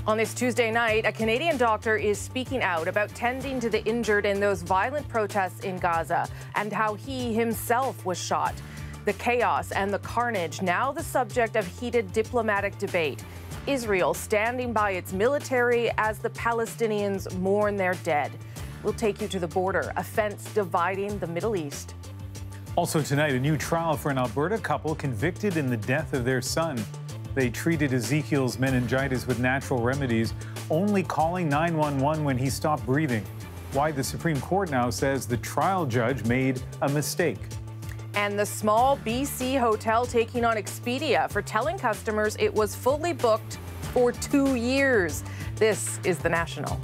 On this Tuesday night, a Canadian doctor is speaking out about tending to the injured in those violent protests in Gaza and how he himself was shot. The chaos and the carnage now the subject of heated diplomatic debate. Israel standing by its military as the Palestinians mourn their dead. We'll take you to the border, a fence dividing the Middle East. Also tonight, a new trial for an Alberta couple convicted in the death of their son. They treated Ezekiel's meningitis with natural remedies, only calling 911 when he stopped breathing. Why the Supreme Court now says the trial judge made a mistake. And the small BC hotel taking on Expedia for telling customers it was fully booked for 2 years. This is The National.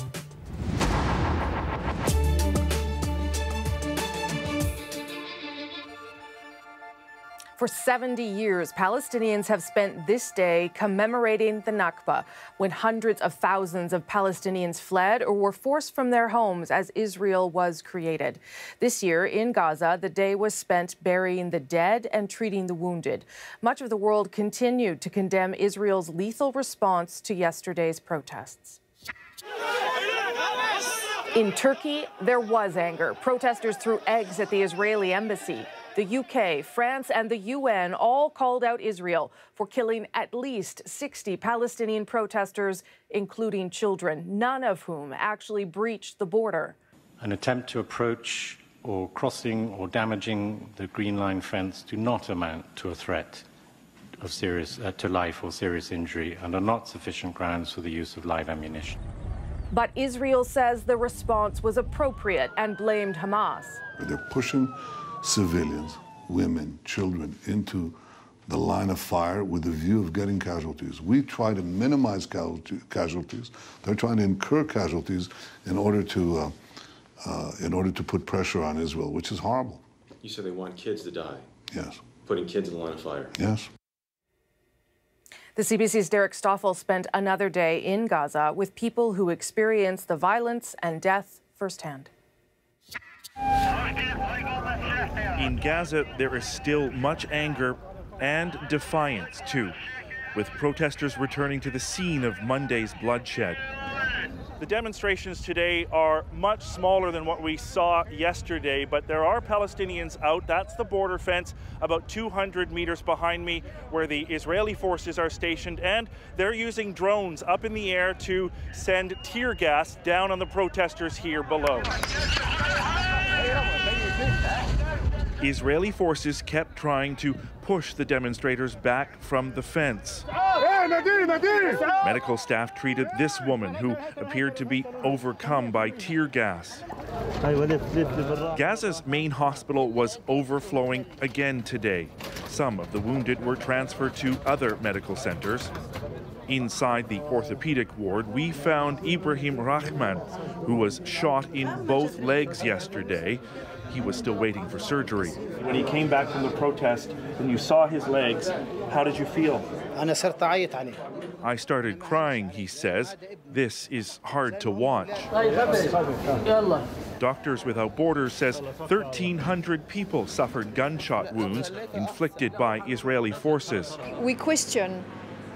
For 70 years, Palestinians have spent this day commemorating the Nakba, when hundreds of thousands of Palestinians fled or were forced from their homes as Israel was created. This year in Gaza, the day was spent burying the dead and treating the wounded. Much of the world continued to condemn Israel's lethal response to yesterday's protests. In Turkey, there was anger. Protesters threw eggs at the Israeli embassy. The UK, France, and the UN all called out Israel for killing at least 60 Palestinian protesters, including children, none of whom actually breached the border. An attempt to approach or crossing or damaging the Green Line fence do not amount to a threat of to life or serious injury and are not sufficient grounds for the use of live ammunition. But Israel says the response was appropriate and blamed Hamas. They're pushing civilians, women, children into the line of fire with the view of getting casualties. We try to minimize casualties. They're trying to incur casualties in order to put pressure on Israel, which is horrible. You said they want kids to die. Yes. Putting kids in the line of fire. Yes. The CBC's Derek Stoffel spent another day in Gaza with people who experienced the violence and death firsthand. In Gaza, there is still much anger and defiance, too, with protesters returning to the scene of Monday's bloodshed. The demonstrations today are much smaller than what we saw yesterday, but there are Palestinians out. That's the border fence about 200 meters behind me where the Israeli forces are stationed, and they're using drones up in the air to send tear gas down on the protesters here below. Israeli forces kept trying to push the demonstrators back from the fence. Medical staff treated this woman who appeared to be overcome by tear gas. Gaza's main hospital was overflowing again today. Some of the wounded were transferred to other medical centers. Inside the orthopedic ward, we found Ibrahim Rahman, who was shot in both legs yesterday. He was still waiting for surgery. When he came back from the protest and you saw his legs, how did you feel? I started crying, he says. This is hard to watch. Doctors Without Borders says 1,300 people suffered gunshot wounds inflicted by Israeli forces. We question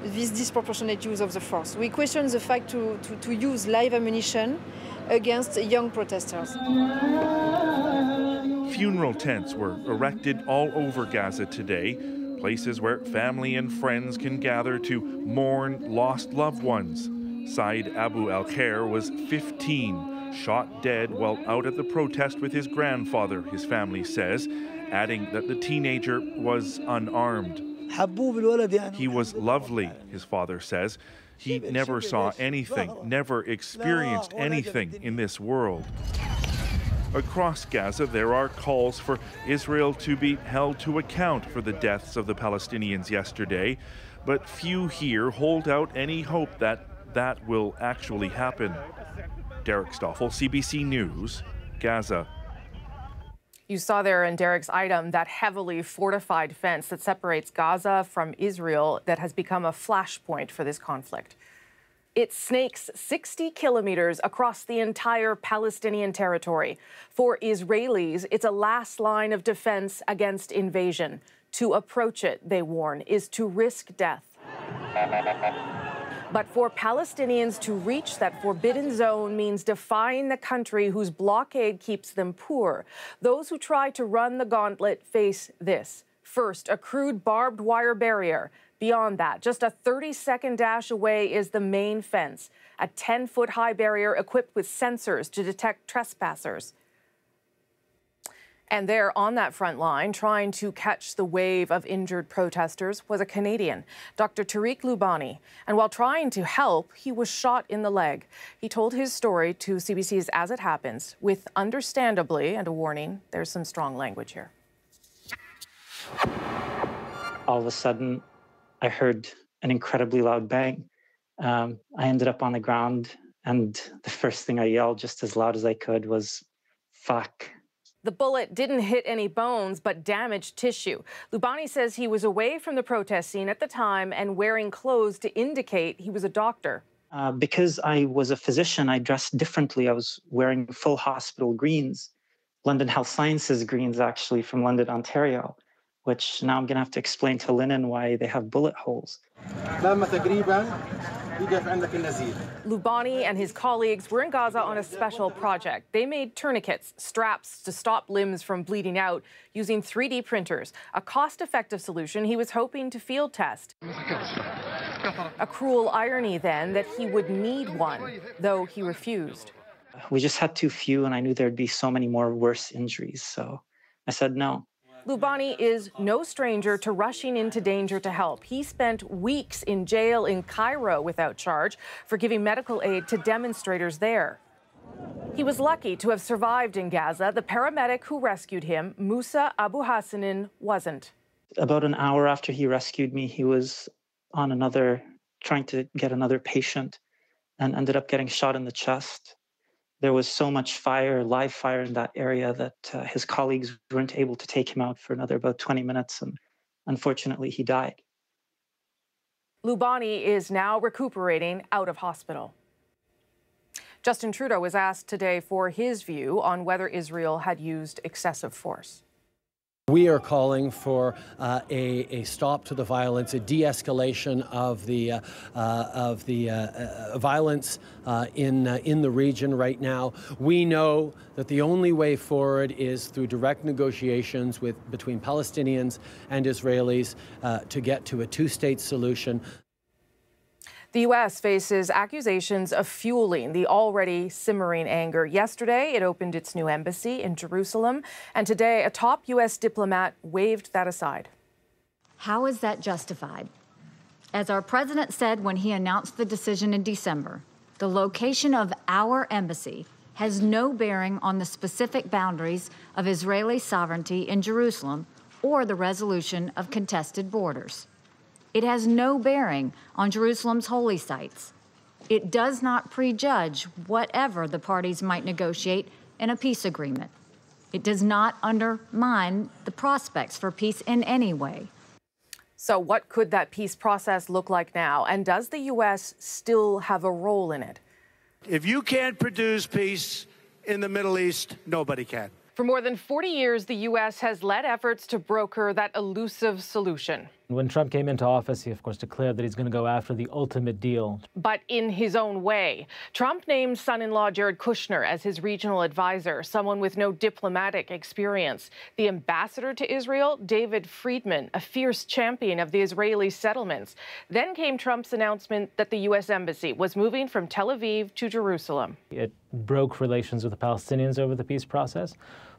this disproportionate use of the force. We question the fact to use live ammunition against young protesters. Funeral tents were erected all over Gaza today, places where family and friends can gather to mourn lost loved ones. Said Abu al-Khair was 15, shot dead while out at the protest with his grandfather, his family says, adding that the teenager was unarmed. He was lovely, his father says. He never saw anything, never experienced anything in this world. Across Gaza, there are calls for Israel to be held to account for the deaths of the Palestinians yesterday, but few here hold out any hope that that will actually happen. Derek Stoffel, CBC News, Gaza. You saw there in Derek's item that heavily fortified fence that separates Gaza from Israel that has become a flashpoint for this conflict. It snakes 60 kilometers across the entire Palestinian territory. For Israelis, it's a last line of defense against invasion. To approach it, they warn, is to risk death. But for Palestinians to reach that forbidden zone means defying the country whose blockade keeps them poor. Those who try to run the gauntlet face this. First, a crude barbed wire barrier. Beyond that, just a 30-second dash away is the main fence, a 10-foot-high barrier equipped with sensors to detect trespassers. And there on that front line, trying to catch the wave of injured protesters, was a Canadian, Dr. Tariq Lubani. And while trying to help, he was shot in the leg. He told his story to CBC's As It Happens, with understandably, and a warning, there's some strong language here. All of a sudden, I heard an incredibly loud bang. I ended up on the ground, and the first thing I yelled just as loud as I could was, "Fuck." The bullet didn't hit any bones, but damaged tissue. Lubani says he was away from the protest scene at the time and wearing clothes to indicate he was a doctor. Because I was a physician, I dressed differently. I was wearing full hospital greens, London Health Sciences greens, actually, from London, Ontario, which now I'm going to have to explain to Linen why they have bullet holes. Lubani and his colleagues were in Gaza on a special project. They made tourniquets, straps to stop limbs from bleeding out using 3D printers, a cost-effective solution he was hoping to field test. A cruel irony, then, that he would need one, though he refused. We just had too few, and I knew there'd be so many more worse injuries, so I said no. Lubani is no stranger to rushing into danger to help. He spent weeks in jail in Cairo without charge for giving medical aid to demonstrators there. He was lucky to have survived in Gaza. The paramedic who rescued him, Musa Abu Hassanin, wasn't. About an hour after he rescued me, he was on trying to get another patient, and ended up getting shot in the chest. There was so much fire, live fire in that area, that his colleagues weren't able to take him out for another about 20 minutes, and unfortunately he died. Lubani is now recuperating out of hospital. Justin Trudeau was asked today for his view on whether Israel had used excessive force. We are calling for a stop to the violence, a de-escalation of the violence in the region right now. We know that the only way forward is through direct negotiations between Palestinians and Israelis to get to a two-state solution. The U.S. faces accusations of fueling the already simmering anger. Yesterday, it opened its new embassy in Jerusalem, and today, a top U.S. diplomat waved that aside. How is that justified? As our president said when he announced the decision in December, the location of our embassy has no bearing on the specific boundaries of Israeli sovereignty in Jerusalem or the resolution of contested borders. It has no bearing on Jerusalem's holy sites. It does not prejudge whatever the parties might negotiate in a peace agreement. It does not undermine the prospects for peace in any way. So what could that peace process look like now? And does the U.S. still have a role in it? If you can't produce peace in the Middle East, nobody can. For more than 40 years, the U.S. has led efforts to broker that elusive solution. When Trump came into office, he, of course, declared that he's going to go after the ultimate deal. But in his own way. Trump named son-in-law Jared Kushner as his regional advisor, someone with no diplomatic experience. The ambassador to Israel, David Friedman, a fierce champion of the Israeli settlements. Then came Trump's announcement that the U.S. embassy was moving from Tel Aviv to Jerusalem. It broke relations with the Palestinians over the peace process.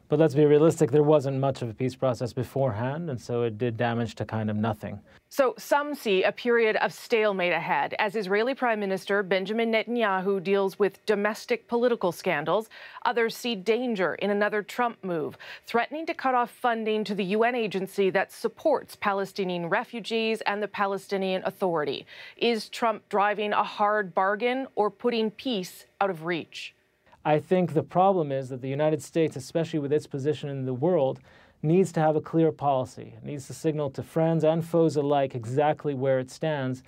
But let's be realistic, there wasn't much of a peace process beforehand, and so it did damage to kind of nothing. So some see a period of stalemate ahead as Israeli Prime Minister Benjamin Netanyahu deals with domestic political scandals. Others see danger in another Trump move, threatening to cut off funding to the UN agency that supports Palestinian refugees and the Palestinian Authority. Is Trump driving a hard bargain or putting peace out of reach? I think the problem is that the United States, especially with its position in the world, needs to have a clear policy. It needs to signal to friends and foes alike exactly where it stands.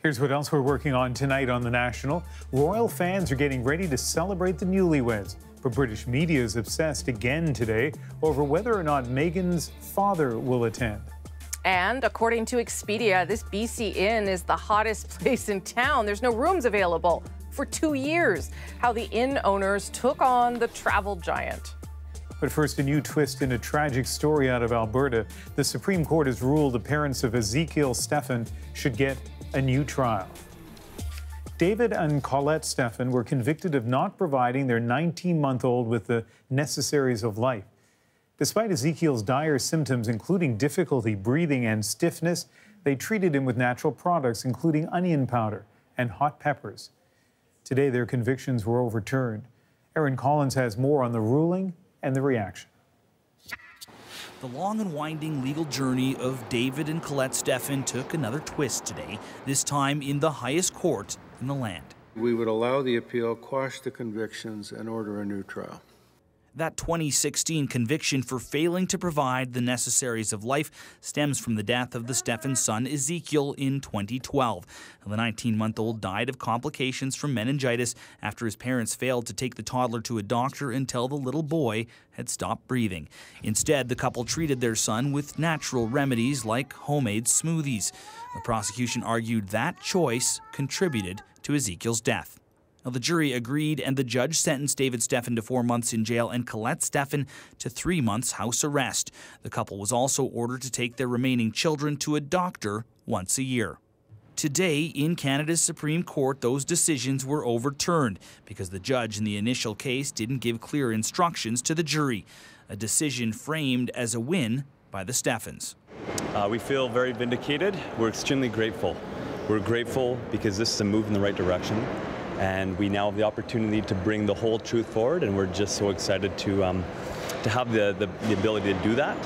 Here's what else we're working on tonight on The National. Royal fans are getting ready to celebrate the newlyweds. But British media is obsessed again today over whether or not Meghan's father will attend. And according to Expedia, this BC Inn is the hottest place in town. There's no rooms available for 2 years. How the inn owners took on the travel giant. But first, a new twist in a tragic story out of Alberta. The Supreme Court has ruled the parents of Ezekiel Stephan should get a new trial. David and Colette Stephan were convicted of not providing their 19-month-old with the necessaries of life. Despite Ezekiel's dire symptoms, including difficulty breathing and stiffness, they treated him with natural products, including onion powder and hot peppers. Today, their convictions were overturned. Aaron Collins has more on the ruling and the reaction. The long and winding legal journey of David and Colette Stephan took another twist today, this time in the highest court in the land. We would allow the appeal, quash the convictions, and order a new trial. That 2016 conviction for failing to provide the necessaries of life stems from the death of the Stephan son Ezekiel in 2012. The 19-month-old died of complications from meningitis after his parents failed to take the toddler to a doctor until the little boy had stopped breathing. Instead, the couple treated their son with natural remedies like homemade smoothies. The prosecution argued that choice contributed to Ezekiel's death. Now, the jury agreed, and the judge sentenced David Stephan to 4 months in jail and Colette Stephan to 3 months house arrest. The couple was also ordered to take their remaining children to a doctor once a year. Today, in Canada's Supreme Court, those decisions were overturned because the judge in the initial case didn't give clear instructions to the jury, a decision framed as a win by the Stephans. We feel very vindicated. We're extremely grateful. We're grateful because this is a move in the right direction. And we now have the opportunity to bring the whole truth forward, and we're just so excited to have the ability to do that.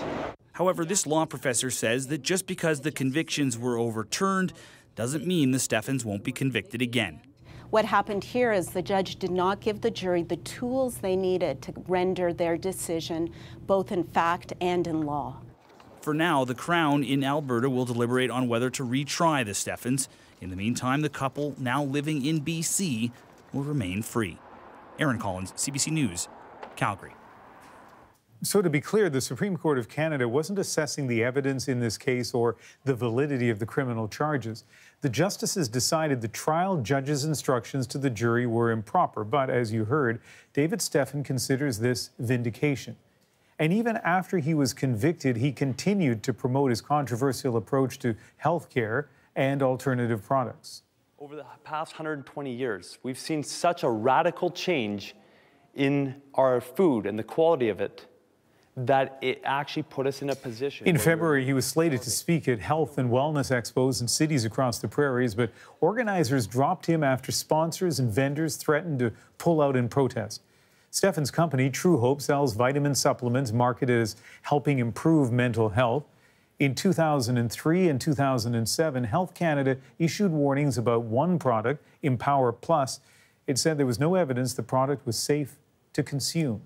However, this law professor says that just because the convictions were overturned doesn't mean the Stephans won't be convicted again. What happened here is the judge did not give the jury the tools they needed to render their decision, both in fact and in law. For now, the Crown in Alberta will deliberate on whether to retry the Stephans. In the meantime, the couple, now living in BC, will remain free. Aaron Collins, CBC News, Calgary. So to be clear, the Supreme Court of Canada wasn't assessing the evidence in this case or the validity of the criminal charges. The justices decided the trial judge's instructions to the jury were improper. But as you heard, David Stephan considers this vindication. And even after he was convicted, he continued to promote his controversial approach to health care and alternative products. Over the past 120 years, we've seen such a radical change in our food and the quality of it that it actually put us in a position. In February, he was slated to speak at health and wellness expos in cities across the prairies, but organizers dropped him after sponsors and vendors threatened to pull out in protest. Stephan's company, True Hope, sells vitamin supplements marketed as helping improve mental health. In 2003 and 2007, Health Canada issued warnings about one product, Empower Plus. It said there was no evidence the product was safe to consume.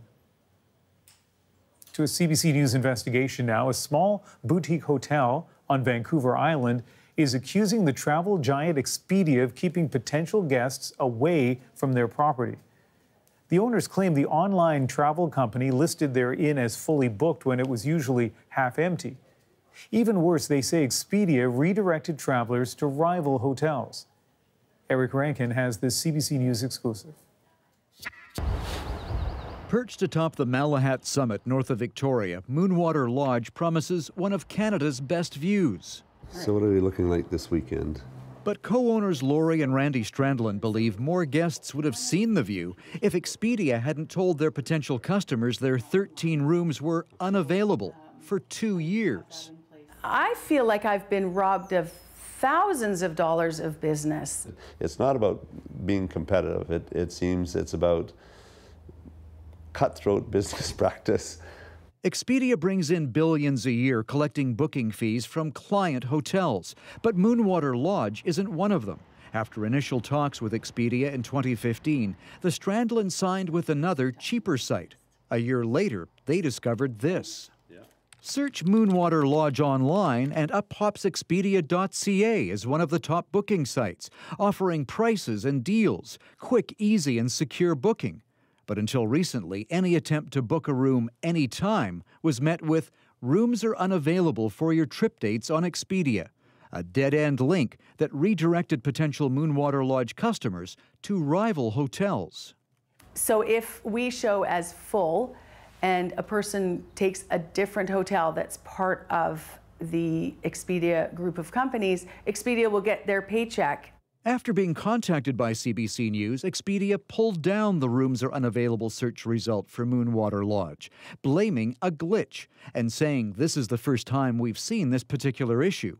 To a CBC News investigation now, a small boutique hotel on Vancouver Island is accusing the travel giant Expedia of keeping potential guests away from their property. The owners claim the online travel company listed their inn as fully booked when it was usually half empty. Even worse, they say Expedia redirected travelers to rival hotels. Eric Rankin has this CBC News exclusive. Perched atop the Malahat Summit north of Victoria, Moonwater Lodge promises one of Canada's best views. So what are we looking like this weekend? But co-owners Laurie and Randy Strandlin believe more guests would have seen the view if Expedia hadn't told their potential customers their 13 rooms were unavailable for 2 years. I feel like I've been robbed of thousands of dollars of business. It's not about being competitive. It seems it's about cutthroat business practice. Expedia brings in billions a year collecting booking fees from client hotels, but Moonwater Lodge isn't one of them. After initial talks with Expedia in 2015, the Strandlin signed with another cheaper site. A year later, they discovered this. Search Moonwater Lodge online and up pops Expedia.ca as one of the top booking sites, offering prices and deals, quick, easy, and secure booking. But until recently, any attempt to book a room anytime was met with "rooms are unavailable for your trip dates on Expedia," a dead-end link that redirected potential Moonwater Lodge customers to rival hotels. So if we show as full and a person takes a different hotel that's part of the Expedia group of companies, Expedia will get their paycheck. After being contacted by CBC News, Expedia pulled down the "rooms are unavailable" search result for Moonwater Lodge, blaming a glitch and saying this is the first time we've seen this particular issue.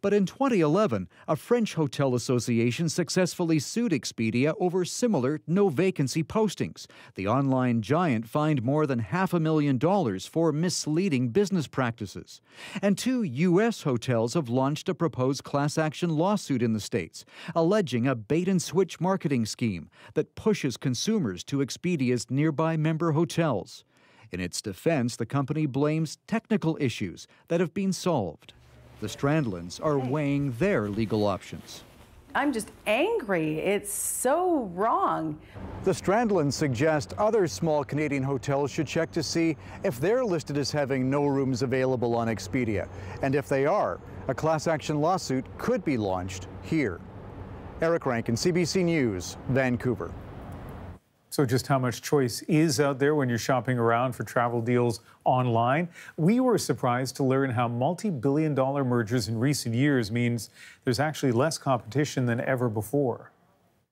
But in 2011, a French hotel association successfully sued Expedia over similar no-vacancy postings. The online giant fined more than $500,000 for misleading business practices. And 2 U.S. hotels have launched a proposed class-action lawsuit in the States, alleging a bait-and-switch marketing scheme that pushes consumers to Expedia's nearby member hotels. In its defense, the company blames technical issues that have been solved. The Strandlands are weighing their legal options. I'm just angry. It's so wrong. The Strandlands suggest other small Canadian hotels should check to see if they're listed as having no rooms available on Expedia. And if they are, a class action lawsuit could be launched here. Eric Rankin, CBC News, Vancouver. So just how much choice is out there when you're shopping around for travel deals online? We were surprised to learn how multi-billion-dollar mergers in recent years means there's actually less competition than ever before.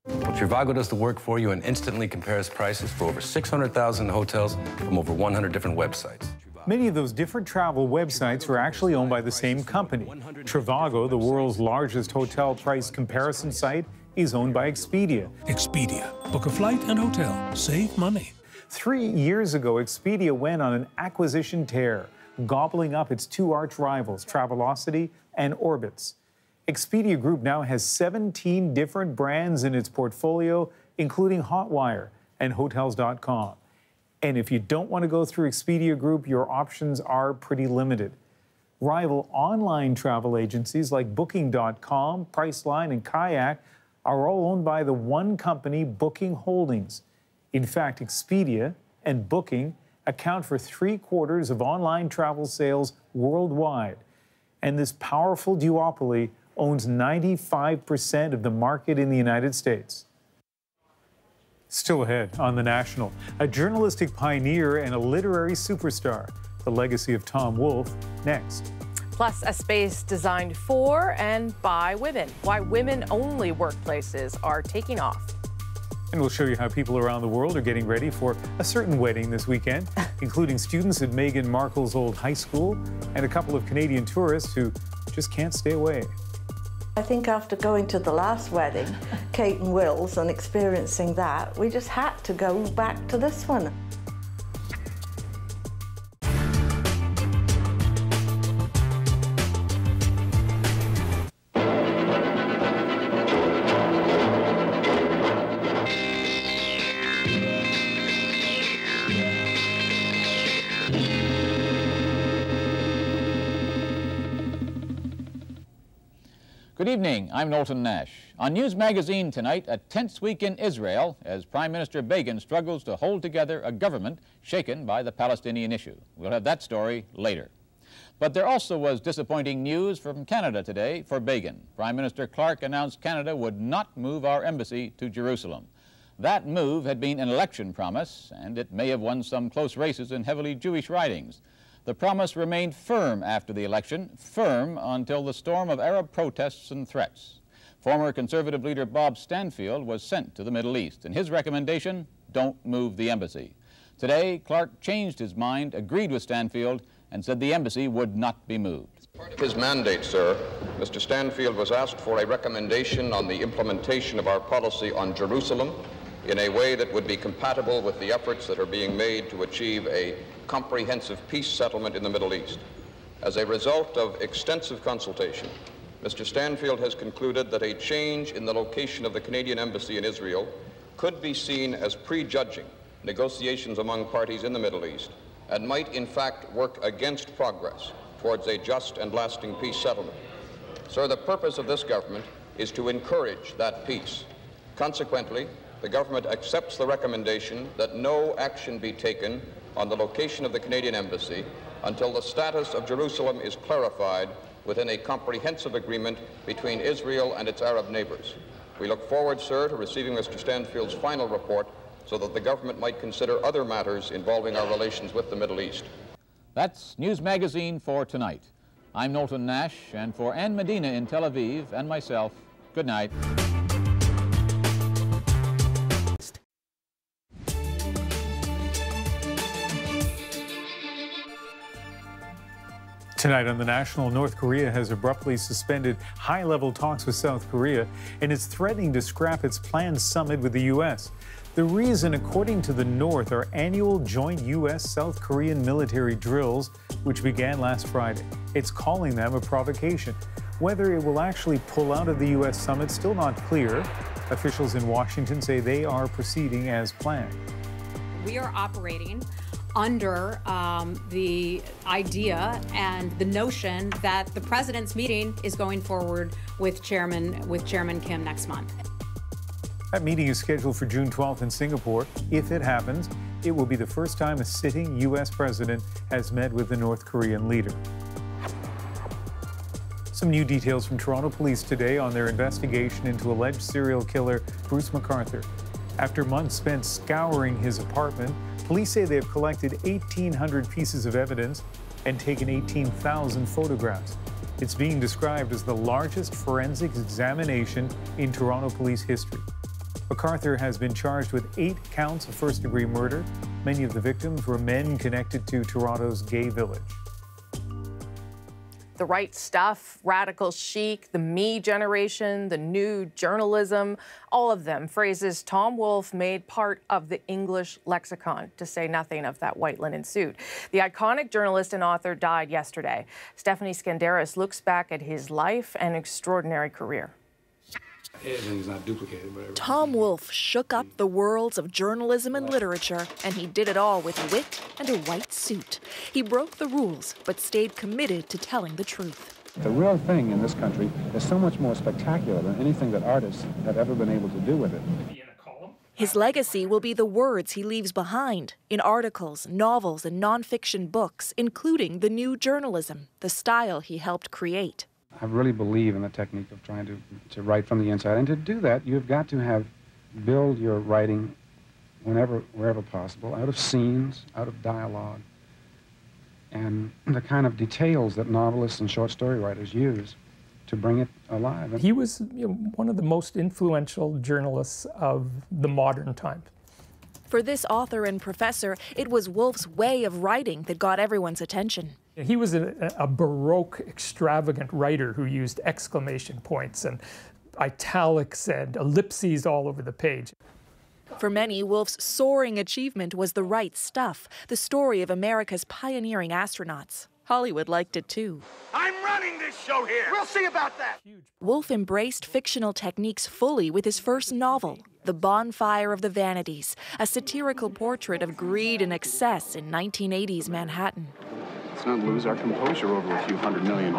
Well, Trivago does the work for you and instantly compares prices for over 600,000 hotels from over 100 different websites. Many of those different travel websites are actually owned by the same company. Trivago, the world's largest hotel price comparison site, is owned by Expedia. Expedia. Book a flight and hotel. Save money. 3 years ago, Expedia went on an acquisition tear, gobbling up its 2 arch rivals, Travelocity and Orbitz. Expedia Group now has 17 different brands in its portfolio, including Hotwire and Hotels.com. And if you don't want to go through Expedia Group, your options are pretty limited. Rival online travel agencies like Booking.com, Priceline, and Kayak are all owned by the one company, Booking Holdings. In fact, Expedia and Booking account for 3/4 of online travel sales worldwide. And this powerful duopoly owns 95% of the market in the United States. Still ahead on The National, a journalistic pioneer and a literary superstar. The legacy of Tom Wolfe, next. Plus, a space designed for and by women. Why women-only workplaces are taking off. And we'll show you how people around the world are getting ready for a certain wedding this weekend, including students at Meghan Markle's old high school and a couple of Canadian tourists who just can't stay away. I think after going to the last wedding, Kate and Will's, and experiencing that, we just had to go back to this one. Good evening, I'm Knowlton Nash. On News Magazine tonight, a tense week in Israel as Prime Minister Begin struggles to hold together a government shaken by the Palestinian issue. We'll have that story later. But there also was disappointing news from Canada today for Begin. Prime Minister Clark announced Canada would not move our embassy to Jerusalem. That move had been an election promise, and it may have won some close races in heavily Jewish ridings. The promise remained firm after the election, firm until the storm of Arab protests and threats. Former Conservative leader Bob Stanfield was sent to the Middle East, and his recommendation, don't move the embassy. Today, Clark changed his mind, agreed with Stanfield, and said the embassy would not be moved. His mandate, sir, Mr. Stanfield was asked for a recommendation on the implementation of our policy on Jerusalem in a way that would be compatible with the efforts that are being made to achieve a comprehensive peace settlement in the Middle East. As a result of extensive consultation, Mr. Stanfield has concluded that a change in the location of the Canadian embassy in Israel could be seen as prejudging negotiations among parties in the Middle East and might in fact work against progress towards a just and lasting peace settlement. Sir, the purpose of this government is to encourage that peace. Consequently, the government accepts the recommendation that no action be taken on the location of the Canadian Embassy until the status of Jerusalem is clarified within a comprehensive agreement between Israel and its Arab neighbors. We look forward, sir, to receiving Mr. Stanfield's final report so that the government might consider other matters involving our relations with the Middle East. That's News Magazine for tonight. I'm Knowlton Nash, and for Ann Medina in Tel Aviv and myself, good night. Tonight on The National, North Korea has abruptly suspended high-level talks with South Korea and is threatening to scrap its planned summit with the U.S. The reason, according to the North, are annual joint U.S.-South Korean military drills, which began last Friday. It's calling them a provocation. Whether it will actually pull out of the U.S. summit, still not clear. Officials in Washington say they are proceeding as planned. We are operating under the idea and the notion that the president's meeting is going forward with Chairman Kim next month. That meeting is scheduled for June 12th in Singapore. If it happens, it will be the first time a sitting U.S. president has met with the North Korean leader. Some new details from Toronto police today on their investigation into alleged serial killer Bruce McArthur. After months spent scouring his apartment, police say they have collected 1,800 pieces of evidence and taken 18,000 photographs. It's being described as the largest forensics examination in Toronto police history. McArthur has been charged with 8 counts of first-degree murder. Many of the victims were men connected to Toronto's gay village. The right stuff, radical chic, the me generation, the new journalism, all of them phrases Tom Wolfe made part of the English lexicon, to say nothing of that white linen suit. The iconic journalist and author died yesterday. Stephanie Skandaris looks back at his life and extraordinary career. Everything's not duplicated. Tom Wolfe shook up the worlds of journalism and literature, and he did it all with wit and a white suit. He broke the rules, but stayed committed to telling the truth. The real thing in this country is so much more spectacular than anything that artists have ever been able to do with it. His legacy will be the words he leaves behind in articles, novels, and nonfiction books, including the new journalism, the style he helped create. I really believe in the technique of trying to write from the inside. And to do that, you've got to build your writing wherever possible, out of scenes, out of dialogue, and the kind of details that novelists and short story writers use to bring it alive. He was one of the most influential journalists of the modern time. For this author and professor, it was Wolfe's way of writing that got everyone's attention. He was a Baroque, extravagant writer who used exclamation points and italics and ellipses all over the page. For many, Wolfe's soaring achievement was The Right Stuff, the story of America's pioneering astronauts. Hollywood liked it too. I'm running this show here. We'll see about that. Wolfe embraced fictional techniques fully with his first novel, The Bonfire of the Vanities, a satirical portrait of greed and excess in 1980s Manhattan. Let's not lose our composure over a few $100 million.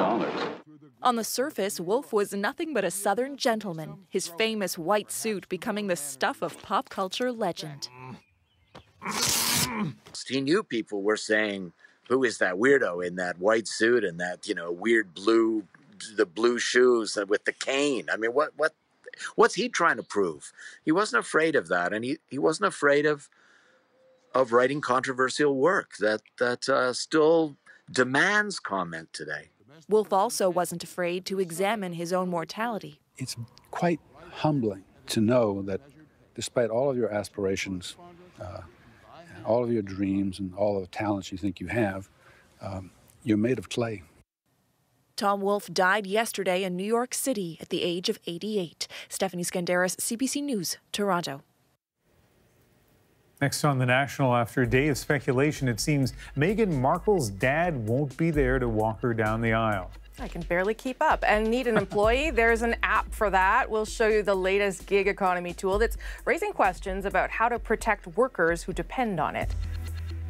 On the surface, Wolfe was nothing but a Southern gentleman, his famous white suit becoming the stuff of pop culture legend. He knew people were saying, who is that weirdo in that white suit and that, weird blue shoes with the cane? I mean, what's he trying to prove? He wasn't afraid of that, and he wasn't afraid of writing controversial work that still demands comment today. Wolfe also wasn't afraid to examine his own mortality. It's quite humbling to know that despite all of your aspirations, all of your dreams, and all of the talents you think you have, you're made of clay. Tom Wolfe died yesterday in New York City at the age of 88. Stephanie Skandaris, CBC News, Toronto. Next on The National, after a day of speculation, it seems Meghan Markle's dad won't be there to walk her down the aisle. I can barely keep up. And need an employee? There's an app for that. We'll show you the latest gig economy tool that's raising questions about how to protect workers who depend on it.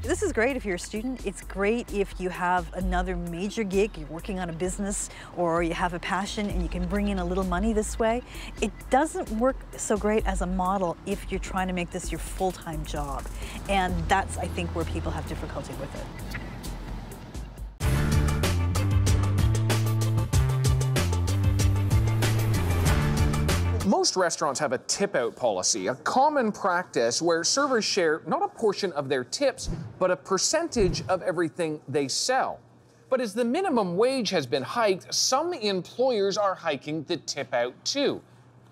This is great if you're a student. It's great if you have another major gig, you're working on a business, or you have a passion and you can bring in a little money this way. It doesn't work so great as a model if you're trying to make this your full-time job. And that's, I think, where people have difficulty with it. Most restaurants have a tip-out policy, a common practice where servers share not a portion of their tips, but a percentage of everything they sell. But as the minimum wage has been hiked, some employers are hiking the tip-out too,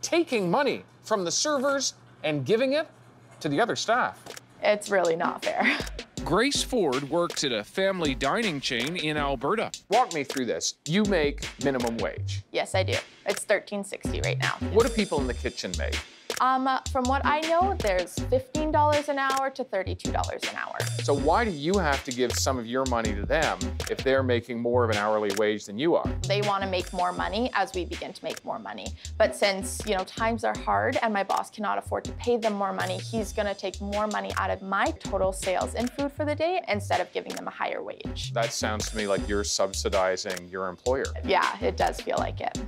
taking money from the servers and giving it to the other staff. It's really not fair. Grace Ford works at a family dining chain in Alberta. Walk me through this. You make minimum wage. Yes, I do. It's $13.60 right now. What do people in the kitchen make? From what I know, there's $15 an hour to $32 an hour. So why do you have to give some of your money to them if they're making more of an hourly wage than you are? They want to make more money as we begin to make more money. But since, times are hard and my boss cannot afford to pay them more money, he's going to take more money out of my total sales in food for the day instead of giving them a higher wage. That sounds to me like you're subsidizing your employer. Yeah, it does feel like it.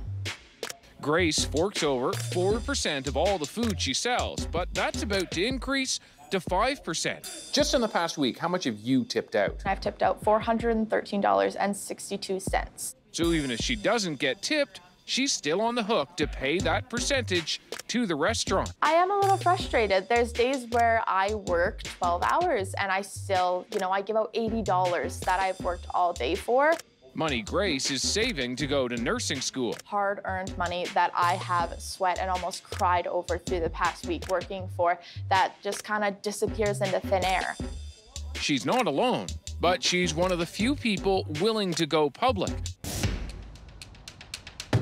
Grace forks over 4% of all the food she sells, but that's about to increase to 5%. Just in the past week, how much have you tipped out? I've tipped out $413.62. So even if she doesn't get tipped, she's still on the hook to pay that percentage to the restaurant. I am a little frustrated. There's days where I work 12 hours and I still, I give out $80 that I've worked all day for. Money Grace is saving to go to nursing school. Hard-earned money that I have sweat and almost cried over through the past week working for that just kind of disappears into thin air. She's not alone, but she's one of the few people willing to go public.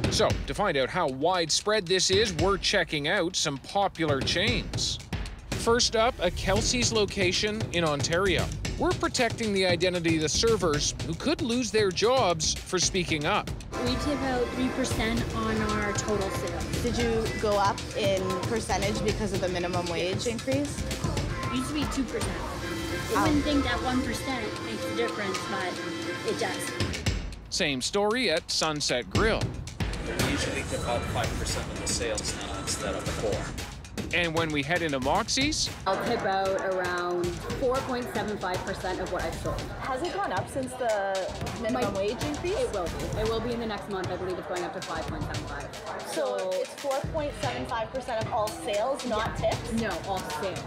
So, to find out how widespread this is, we're checking out some popular chains. First up, a Kelsey's location in Ontario. We're protecting the identity of the servers who could lose their jobs for speaking up. We tip out 3% on our total sales. Did you go up in percentage because of the minimum wage increase? It used to be 2%. You wouldn't think that 1% makes a difference, but it does. Same story at Sunset Grill. We usually tip out 5% of the sales now instead of 4%. And when we head into Moxie's, I'll tip out around 4.75% of what I've sold. Has it gone up since the minimum wage increase? It will be. It will be in the next month. I believe it's going up to 5.75. So it's 4.75% of all sales, not tips? No, all sales.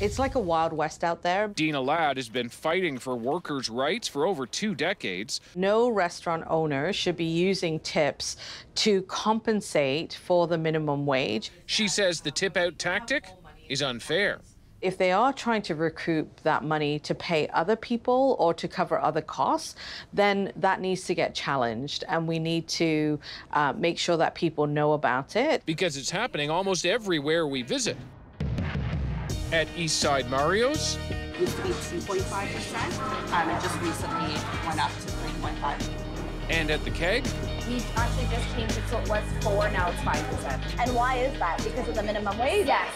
It's like a Wild West out there. Dina Ladd has been fighting for workers' rights for over 2 decades. No restaurant owner should be using tips to compensate for the minimum wage. She says the tip-out tactic is unfair. If they are trying to recoup that money to pay other people or to cover other costs, then that needs to get challenged, and we need to make sure that people know about it. Because it's happening almost everywhere we visit. At Eastside Mario's, it used to be 2.5%, it just recently went up to 3.5%. And at the Keg, We actually just changed it so it was 4, now it's 5%. And why is that? Because of the minimum wage? Yes.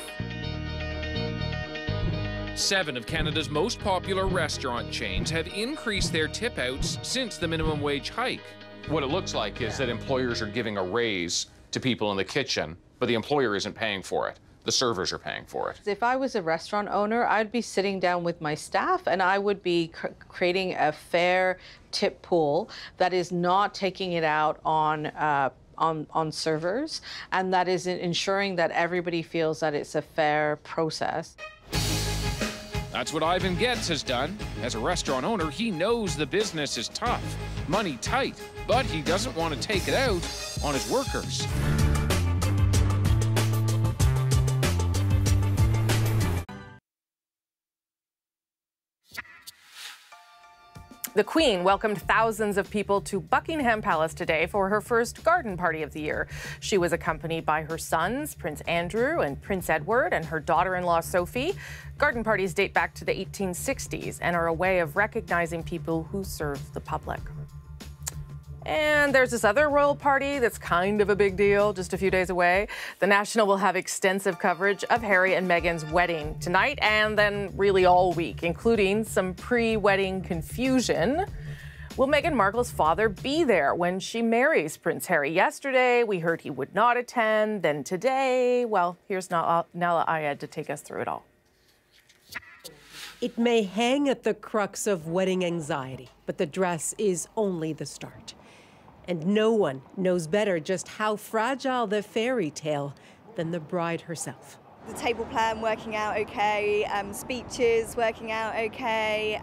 7 of Canada's most popular restaurant chains have increased their tip outs since the minimum wage hike. What it looks like is that employers are giving a raise to people in the kitchen, but the employer isn't paying for it. The servers are paying for it. If I was a restaurant owner, I'd be sitting down with my staff and I would be creating a fair tip pool that is not taking it out on servers, and that is ensuring that everybody feels that it's a fair process. That's what Ivan Getz has done. As a restaurant owner, he knows the business is tough, money tight, but he doesn't want to take it out on his workers. The Queen welcomed thousands of people to Buckingham Palace today for her first garden party of the year. She was accompanied by her sons, Prince Andrew and Prince Edward, and her daughter-in-law, Sophie. Garden parties date back to the 1860s and are a way of recognizing people who serve the public. And there's this other royal party that's kind of a big deal, just a few days away. The National will have extensive coverage of Harry and Meghan's wedding tonight and then really all week, including some pre-wedding confusion. Will Meghan Markle's father be there when she marries Prince Harry? Yesterday, we heard he would not attend. Then today, well, here's Nala Ayed to take us through it all. It may hang at the crux of wedding anxiety, but the dress is only the start. And no one knows better just how fragile the fairy tale than the bride herself. The table plan working out okay, speeches working out okay,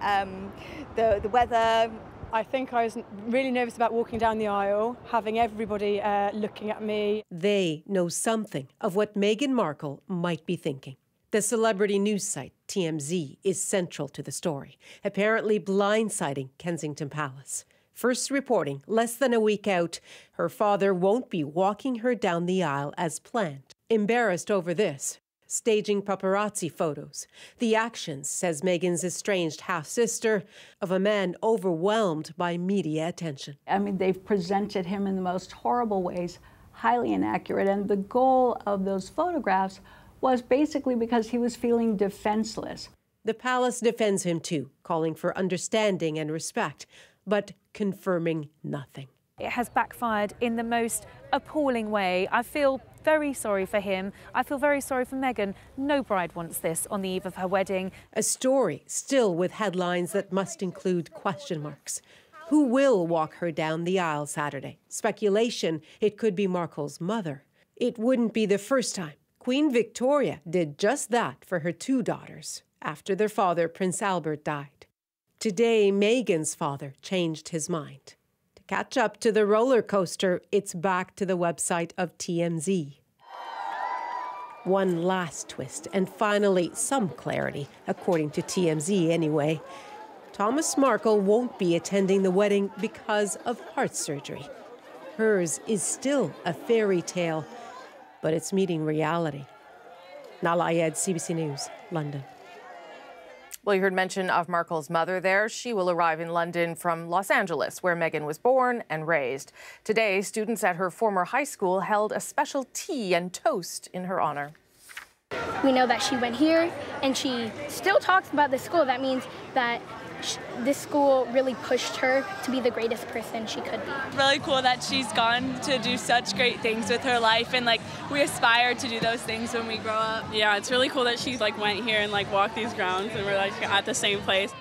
the weather. I think I was really nervous about walking down the aisle, having everybody looking at me. They know something of what Meghan Markle might be thinking. The celebrity news site TMZ is central to the story, apparently blindsiding Kensington Palace. First reporting, less than a week out, her father won't be walking her down the aisle as planned. Embarrassed over this, staging paparazzi photos. The actions, says Meghan's estranged half-sister, of a man overwhelmed by media attention. I mean, they've presented him in the most horrible ways, highly inaccurate, and the goal of those photographs was basically because he was feeling defenseless. The palace defends him too, calling for understanding and respect, but confirming nothing. It has backfired in the most appalling way. I feel very sorry for him. I feel very sorry for Meghan. No bride wants this on the eve of her wedding. A story still with headlines that must include question marks. Who will walk her down the aisle Saturday? Speculation, it could be Markle's mother. It wouldn't be the first time. Queen Victoria did just that for her two daughters after their father, Prince Albert, died. Today, Meghan's father changed his mind. To catch up to the roller coaster, it's back to the website of TMZ. One last twist, and finally some clarity, according to TMZ anyway. Thomas Markle won't be attending the wedding because of heart surgery. Hers is still a fairy tale, but it's meeting reality. Nala Ayed, CBC News, London. Well, you heard mention of Markle's mother there. She will arrive in London from Los Angeles, where Meghan was born and raised. Today, students at her former high school held a special tea and toast in her honor. We know that she went here, and she still talks about this school. That means that this school really pushed her to be the greatest person she could be. Really cool that she's gone to do such great things with her life, and we aspire to do those things when we grow up. Yeah, it's really cool that she went here and walked these grounds, and we're at the same place.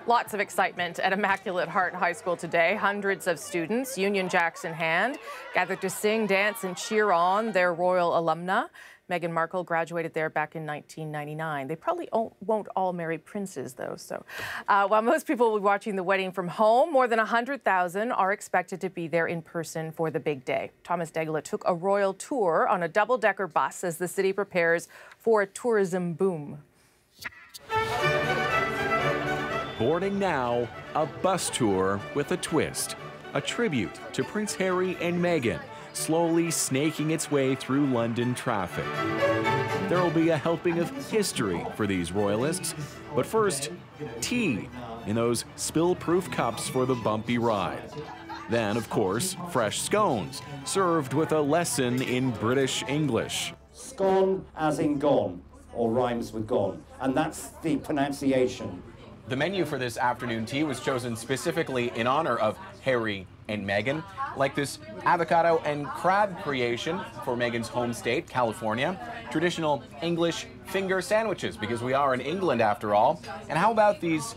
Lots of excitement at Immaculate Heart High School today. Hundreds of students, Union Jacks in hand, gathered to sing, dance, and cheer on their royal alumna. Meghan Markle graduated there back in 1999. They probably won't all marry princes, though. So while most people will be watching the wedding from home, more than 100,000 are expected to be there in person for the big day. Thomas Degla took a royal tour on a double-decker bus as the city prepares for a tourism boom. Boarding now, a bus tour with a twist. A tribute to Prince Harry and Meghan, slowly snaking its way through London traffic. There will be a helping of history for these royalists, but first, tea in those spill-proof cups for the bumpy ride. Then, of course, fresh scones, served with a lesson in British English. Scone as in gone, or rhymes with gone, and that's the pronunciation. The menu for this afternoon tea was chosen specifically in honor of Harry and Meghan, like this avocado and crab creation for Meghan's home state, California, traditional English finger sandwiches, because we are in England after all. And how about these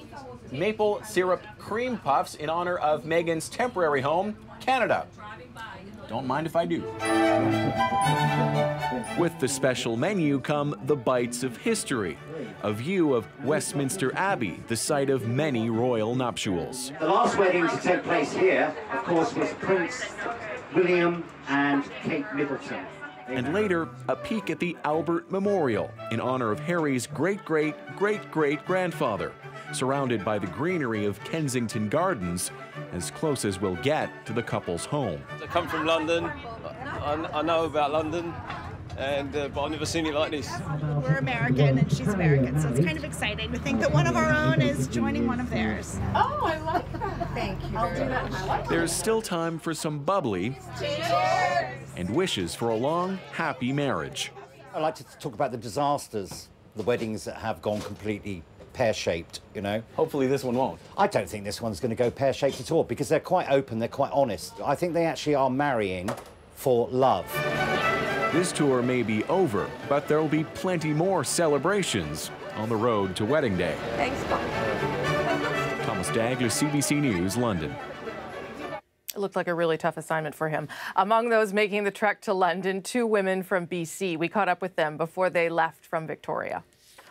maple syrup cream puffs in honor of Meghan's temporary home, Canada? Don't mind if I do. With the special menu come the bites of history, a view of Westminster Abbey, the site of many royal nuptials. The last wedding to take place here, of course, was Prince William and Kate Middleton. And later, a peek at the Albert Memorial in honor of Harry's great-great-great-great-grandfather, surrounded by the greenery of Kensington Gardens, as close as we'll get to the couple's home. I come from London. I know about London, and but I've never seen it like this. We're American and she's American, so it's kind of exciting to think that one of our own is joining one of theirs. Oh, I like that. Thank you very much. There's still time for some bubbly and wishes for a long, happy marriage. I'd like to talk about the disasters, the weddings that have gone completely pear-shaped, you know. Hopefully this one won't. I don't think this one's going to go pear-shaped at all because they're quite open, they're quite honest. I think they actually are marrying for love. This tour may be over, but there'll be plenty more celebrations on the road to wedding day. Thanks, Bob. Thomas Dagler, CBC News, London. It looked like a really tough assignment for him. Among those making the trek to London, 2 women from BC. We caught up with them before they left from Victoria.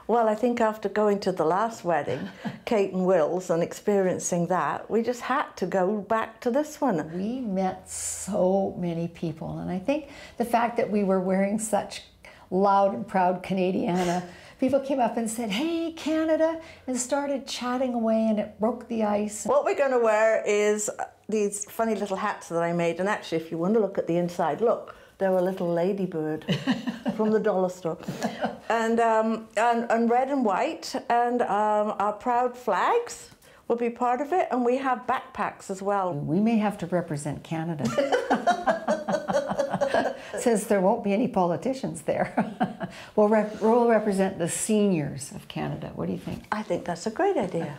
Well, I think after going to the last wedding, Kate and Will's, and experiencing that, we just had to go back to this one. We met so many people, and I think the fact that we were wearing such loud and proud Canadiana, people came up and said, "Hey, Canada," and started chatting away, and it broke the ice. What we're going to wear is these funny little hats that I made, and actually, if you want to look at the inside, look. They're a little ladybird from the dollar store. And red and white, and our proud flags will be part of it, and we have backpacks as well. We may have to represent Canada. Since there won't be any politicians there. We'll represent the seniors of Canada. What do you think? I think that's a great idea.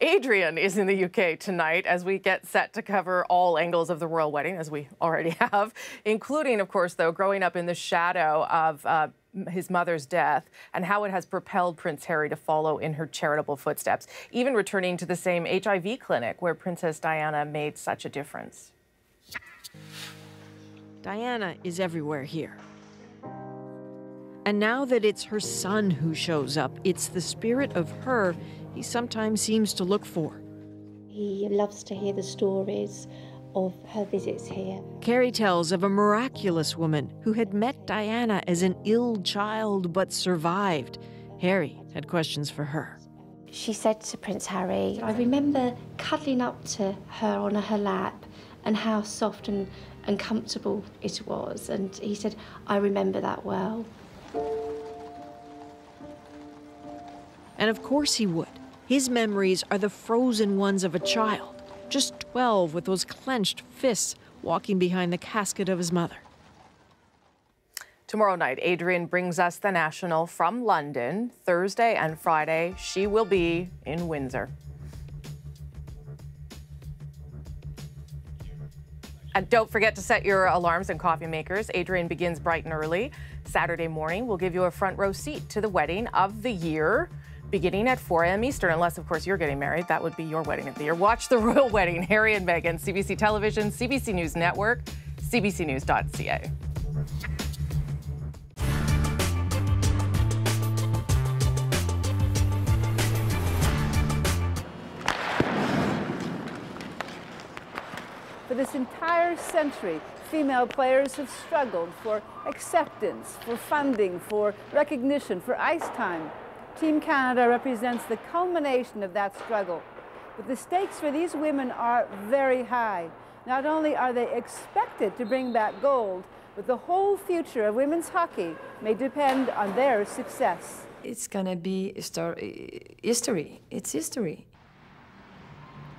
Adrian is in the UK tonight as we get set to cover all angles of the royal wedding, as we already have, including, of course, though, growing up in the shadow of his mother's death and how it has propelled Prince Harry to follow in her charitable footsteps, even returning to the same HIV clinic where Princess Diana made such a difference. Diana is everywhere here. And now that it's her son who shows up, it's the spirit of her he sometimes seems to look for. He loves to hear the stories of her visits here. Carrie tells of a miraculous woman who had met Diana as an ill child but survived. Harry had questions for her. She said to Prince Harry, "I remember cuddling up to her on her lap and how soft and comfortable it was." And he said, "I remember that well." And of course he would. His memories are the frozen ones of a child, just 12 with those clenched fists walking behind the casket of his mother. Tomorrow night, Adrian brings us the National from London. Thursday and Friday, she will be in Windsor. And don't forget to set your alarms and coffee makers. Adrian begins bright and early. Saturday morning, we'll give you a front row seat to the wedding of the year, beginning at 4 a.m. Eastern, unless, of course, you're getting married. That would be your wedding of the year. Watch the royal wedding, Harry and Meghan, CBC Television, CBC News Network, cbcnews.ca. For this entire century, female players have struggled for acceptance, for funding, for recognition, for ice time. Team Canada represents the culmination of that struggle. But the stakes for these women are very high. Not only are they expected to bring back gold, but the whole future of women's hockey may depend on their success. It's gonna be history. It's history.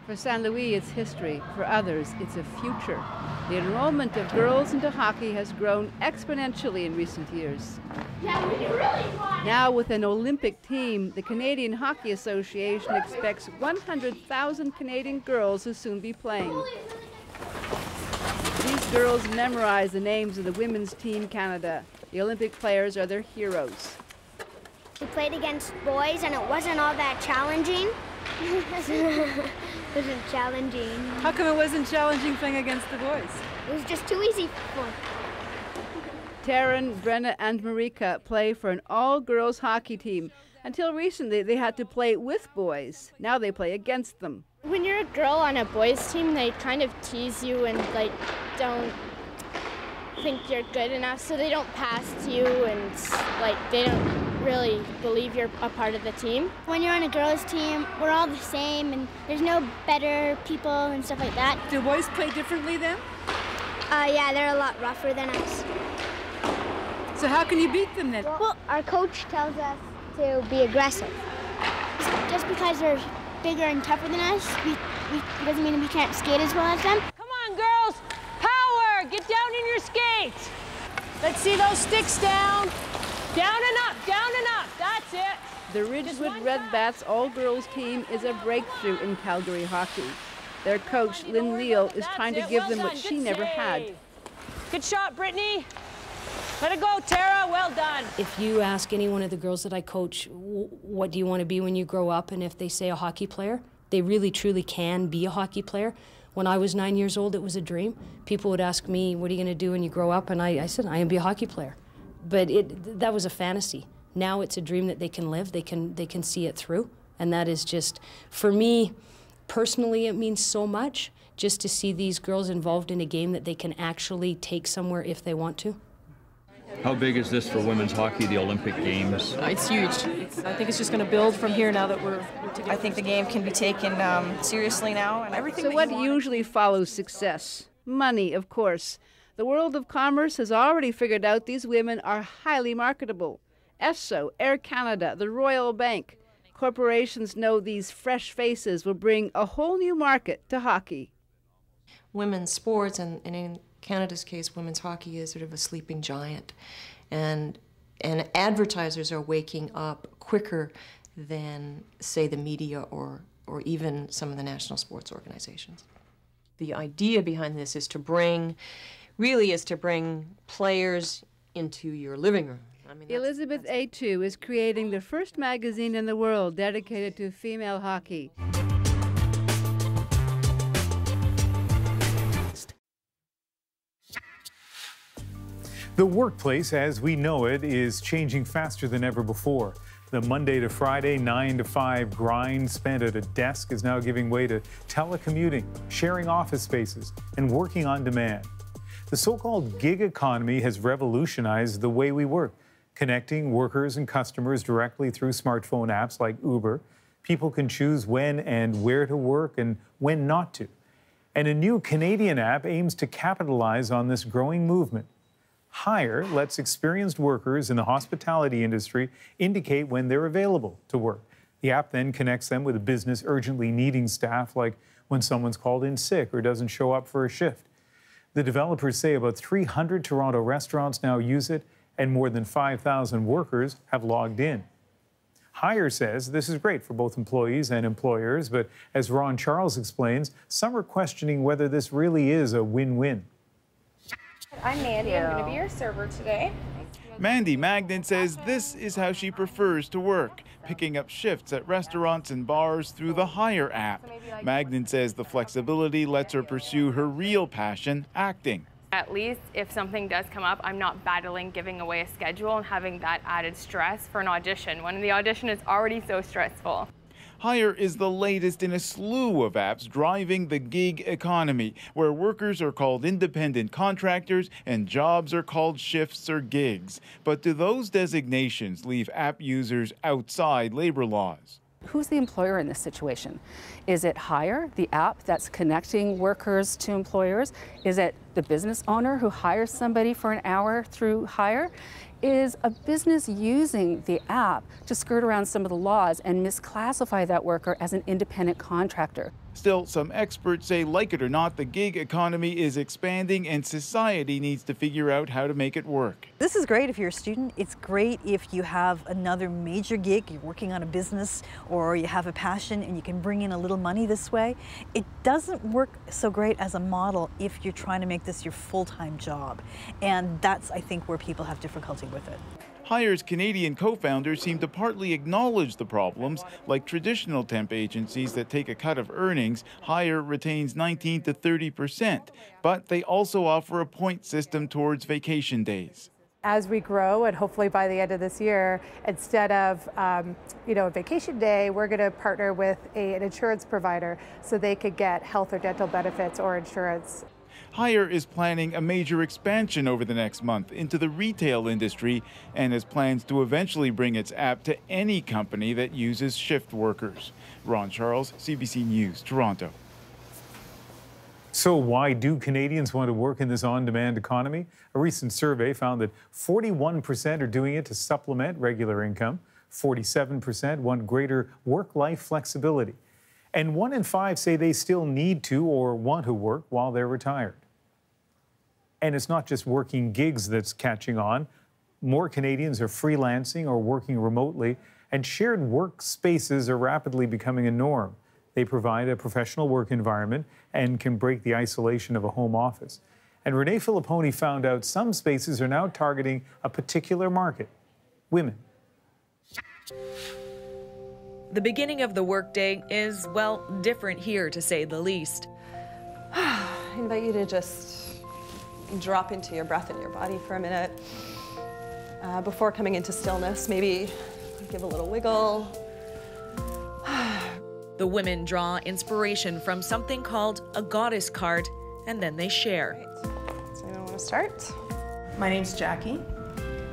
For St. Louis, it's history. For others, it's a future. The enrollment of girls into hockey has grown exponentially in recent years. Now, with an Olympic team, the Canadian Hockey Association expects 100,000 Canadian girls will soon be playing. These girls memorize the names of the women's Team Canada. The Olympic players are their heroes. We played against boys, and it wasn't all that challenging. It wasn't challenging. How come it wasn't challenging playing against the boys? It was just too easy for them. Taryn, Brenna, and Marika play for an all-girls hockey team. Until recently, they had to play with boys. Now they play against them. When you're a girl on a boys' team, they kind of tease you and don't think you're good enough, so they don't pass to you, and they don't really believe you're a part of the team. When you're on a girls' team, we're all the same, and there's no better people and stuff like that. Do boys play differently then? Yeah, they're a lot rougher than us. So how can you beat them then? Well, our coach tells us to be aggressive. Just because they're bigger and tougher than us, doesn't mean we can't skate as well as them. Come on, girls. Power. Get down in your skates. Let's see those sticks down. Down and up, down and up. That's it. The Ridgewood Red Bats all-girls team is a breakthrough in Calgary hockey. Their coach, Lynn Leal, is trying to give them what she never had. Good shot, Brittany. Let it go, Tara. Well done. If you ask any one of the girls that I coach, what do you want to be when you grow up, and if they say a hockey player, they really truly can be a hockey player. When I was 9 years old, it was a dream. People would ask me, what are you going to do when you grow up? And I said, I am be a hockey player. But that was a fantasy. Now it's a dream that they can live. They can see it through. And that is just, for me, personally, it means so much just to see these girls involved in a game that they can actually take somewhere if they want to. How big is this for women's hockey, the Olympic Games? It's huge. I think it's just going to build from here now that we're together. I think the game can be taken seriously now. And everything. So what usually follows success? Money, of course. The world of commerce has already figured out these women are highly marketable. Esso, Air Canada, the Royal Bank. Corporations know these fresh faces will bring a whole new market to hockey. Women's sports, and in Canada's case, women's hockey is sort of a sleeping giant. And advertisers are waking up quicker than, say, the media or even some of the national sports organizations. The idea behind this is to bring players into your living room. Elizabeth A2 is creating the first magazine in the world dedicated to female hockey. The workplace, as we know it, is changing faster than ever before. The Monday to Friday, 9 to 5 grind spent at a desk is now giving way to telecommuting, sharing office spaces, and working on demand. The so-called gig economy has revolutionized the way we work, connecting workers and customers directly through smartphone apps like Uber. People can choose when and where to work and when not to. And a new Canadian app aims to capitalize on this growing movement. Hire lets experienced workers in the hospitality industry indicate when they're available to work. The app then connects them with a business urgently needing staff, like when someone's called in sick or doesn't show up for a shift. The developers say about 300 Toronto restaurants now use it, and more than 5,000 workers have logged in. Hire says this is great for both employees and employers, but as Ron Charles explains, some are questioning whether this really is a win-win. I'm Mandy. I'm going to be your server today. Mandy Magnan says this is how she prefers to work, picking up shifts at restaurants and bars through the Hire app. Magnan says the flexibility lets her pursue her real passion, acting. At least if something does come up, I'm not battling giving away a schedule and having that added stress for an audition, when the audition is already so stressful. Hire is the latest in a slew of apps driving the gig economy, where workers are called independent contractors and jobs are called shifts or gigs. But do those designations leave app users outside labor laws? Who's the employer in this situation? Is it Hire, the app that's connecting workers to employers? Is it the business owner who hires somebody for an hour through Hire? Is a business using the app to skirt around some of the laws and misclassify that worker as an independent contractor? Still, some experts say, like it or not, the gig economy is expanding and society needs to figure out how to make it work. This is great if you're a student. It's great if you have another major gig, you're working on a business, or you have a passion and you can bring in a little money this way. It doesn't work so great as a model if you're trying to make this your full-time job. And that's, I think, where people have difficulty with it. Hire's Canadian co-founders seem to partly acknowledge the problems. Like traditional temp agencies that take a cut of earnings, Hire retains 19 to 30%, but they also offer a point system towards vacation days. As we grow, and hopefully by the end of this year, instead of a vacation day, we're going to partner with an insurance provider so they could get health or dental benefits or insurance. Hire is planning a major expansion over the next month into the retail industry and has plans to eventually bring its app to any company that uses shift workers. Ron Charles, CBC News, Toronto. So why do Canadians want to work in this on-demand economy? A recent survey found that 41% are doing it to supplement regular income. 47% want greater work-life flexibility. And 1 in 5 say they still need to or want to work while they're retired. And it's not just working gigs that's catching on. More Canadians are freelancing or working remotely, and shared workspaces are rapidly becoming a norm. They provide a professional work environment and can break the isolation of a home office. And Renee Filipponi found out some spaces are now targeting a particular market: women. The beginning of the workday is, well, different here, to say the least. I invite you to just drop into your breath and your body for a minute. Before coming into stillness, maybe give a little wiggle. The women draw inspiration from something called a goddess card, and then they share. Does anyone want to start? My name's Jackie,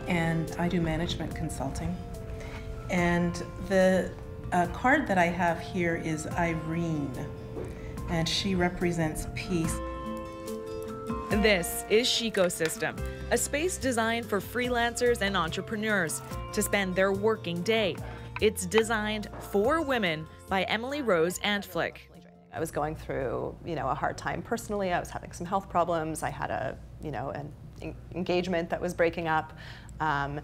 and I do management consulting. And the card that I have here is Irene, and she represents peace. This is Shecosystem, a space designed for freelancers and entrepreneurs to spend their working day. It's designed for women by Emily Rose Antflick. I was going through, a hard time personally. I was having some health problems. I had an engagement that was breaking up. And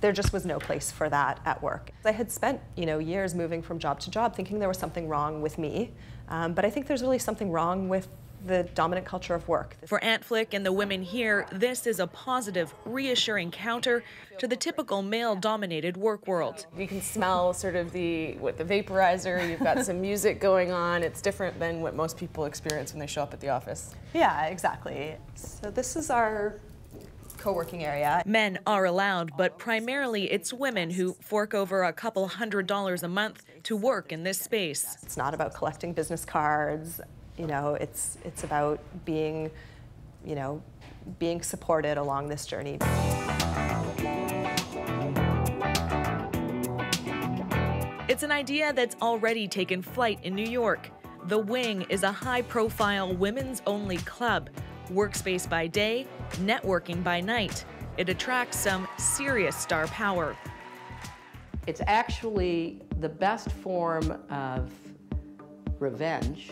there just was no place for that at work. I had spent, years moving from job to job thinking there was something wrong with me. But I think there's really something wrong with the dominant culture of work. For Antflick and the women here, this is a positive, reassuring counter to the typical male-dominated work world. You can smell sort of the vaporizer, you've got some music going on. It's different than what most people experience when they show up at the office. Yeah, exactly. So this is our co-working area. Men are allowed, but primarily it's women who fork over a couple $100 a month to work in this space. It's not about collecting business cards. It's about being, being supported along this journey. It's an idea that's already taken flight in New York. The Wing is a high-profile women's-only club. Workspace by day, networking by night. It attracts some serious star power. It's actually the best form of revenge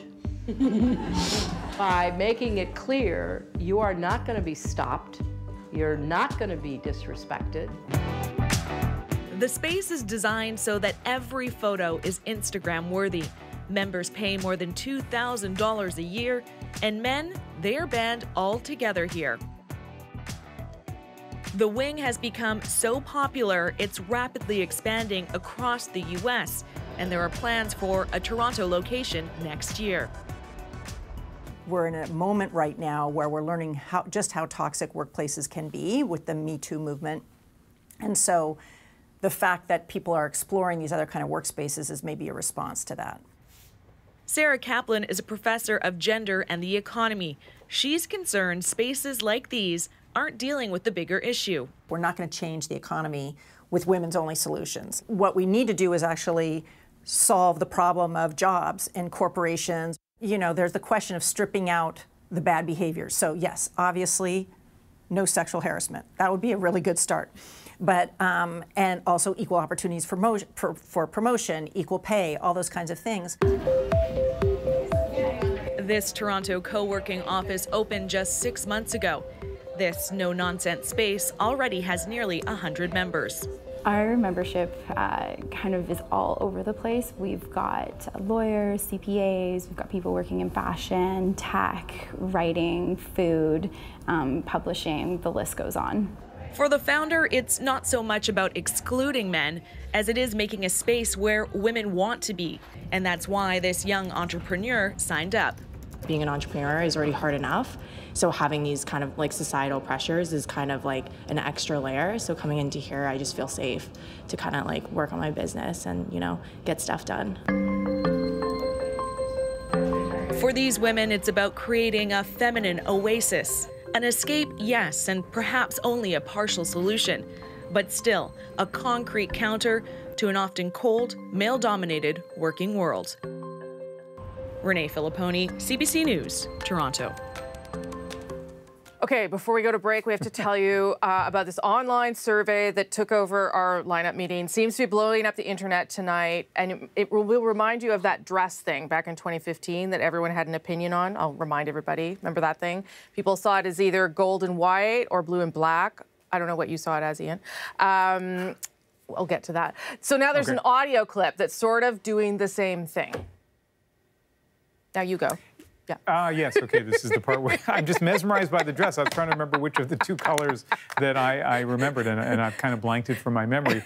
by making it clear you are not going to be stopped, you're not going to be disrespected. The space is designed so that every photo is Instagram worthy. Members pay more than $2,000 a year, and men, they are banned altogether here. The Wing has become so popular, it's rapidly expanding across the U.S., and there are plans for a Toronto location next year. We're in a moment right now where we're learning just how toxic workplaces can be with the Me Too movement. And so the fact that people are exploring these other kind of workspaces is maybe a response to that. Sarah Kaplan is a professor of gender and the economy. She's concerned spaces like these aren't dealing with the bigger issue. We're not going to change the economy with women's-only solutions. What we need to do is actually solve the problem of jobs in corporations. There's the question of stripping out the bad behaviors. So yes, obviously, no sexual harassment. That would be a really good start. But, and also equal opportunities for promotion, equal pay, all those kinds of things. This Toronto co-working office opened just 6 months ago. This no-nonsense space already has nearly 100 members. Our membership kind of is all over the place. We've got lawyers, CPAs, we've got people working in fashion, tech, writing, food, publishing, the list goes on. For the founder, it's not so much about excluding men as it is making a space where women want to be. And that's why this young entrepreneur signed up. Being an entrepreneur is already hard enough. So having these kind of like societal pressures is kind of like an extra layer. So coming into here, I just feel safe to kind of like work on my business and, get stuff done. For these women, it's about creating a feminine oasis. An escape, yes, and perhaps only a partial solution, but still a concrete counter to an often cold, male-dominated working world. Renee Filipponi, CBC News, Toronto. Okay, before we go to break, we have to tell you about this online survey that took over our lineup meeting. Seems to be blowing up the internet tonight, and it will remind you of that dress thing back in 2015 that everyone had an opinion on. I'll remind everybody. Remember that thing? People saw it as either gold and white or blue and black. I don't know what you saw it as, Ian. I'll get to that. So now there's an audio clip that's sort of doing the same thing. Now you go. Yeah. Yes, okay, this is the part where I'm just mesmerized by the dress. I was trying to remember which of the two colors that I remembered, and I've kind of blanked it from my memory.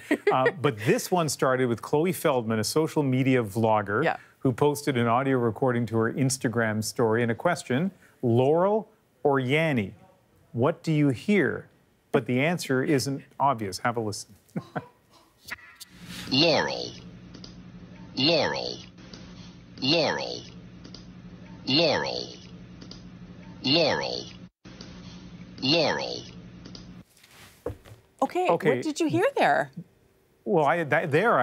But this one started with Chloe Feldman, a social media vlogger, who posted an audio recording to her Instagram story and a question, Laurel or Yanni? What do you hear? But the answer isn't obvious. Have a listen. Laurel, Laurel, Laurel, Laurel, Laurel, Laurel. Okay, what did you hear there? Well, I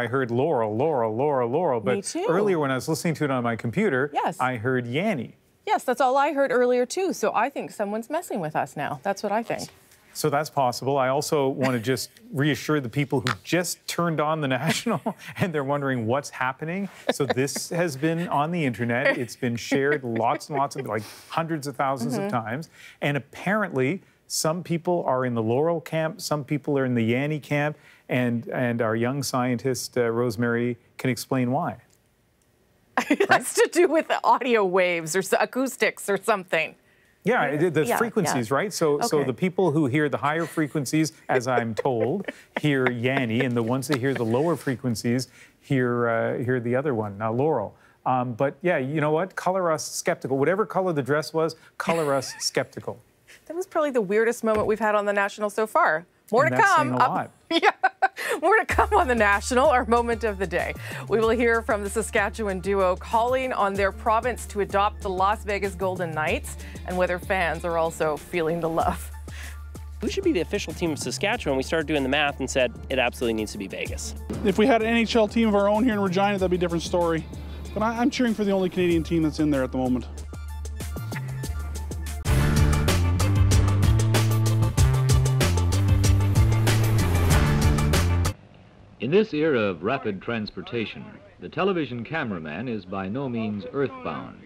heard Laurel, Laurel, Laurel, Laurel. But Me too. Earlier when I was listening to it on my computer, I heard Yanni. Yes, that's all I heard earlier too. So I think someone's messing with us now. That's what I think. So that's possible. I also want to just reassure the people who just turned on the National and they're wondering what's happening. So this has been on the internet. It's been shared lots and lots of, like hundreds of thousands of times. And apparently some people are in the Laurel camp, some people are in the Yanni camp, and our young scientist, Rosemary, can explain why. It has to do with the audio waves or acoustics or something. Yeah, the frequencies, right? So the people who hear the higher frequencies, as I'm told, hear Yanni, and the ones that hear the lower frequencies hear the other one, Laurel. But yeah, you know what? Color us skeptical. Whatever color the dress was, color us skeptical. That was probably the weirdest moment we've had on the National so far. More and to that's come. saying a lot. More to come on the National, our moment of the day. We will hear from the Saskatchewan duo calling on their province to adopt the Las Vegas Golden Knights and whether fans are also feeling the love. Who should be the official team of Saskatchewan? We started doing the math and said it absolutely needs to be Vegas. If we had an NHL team of our own here in Regina, that'd be a different story. But I'm cheering for the only Canadian team that's in there at the moment. In this era of rapid transportation, the television cameraman is by no means earthbound.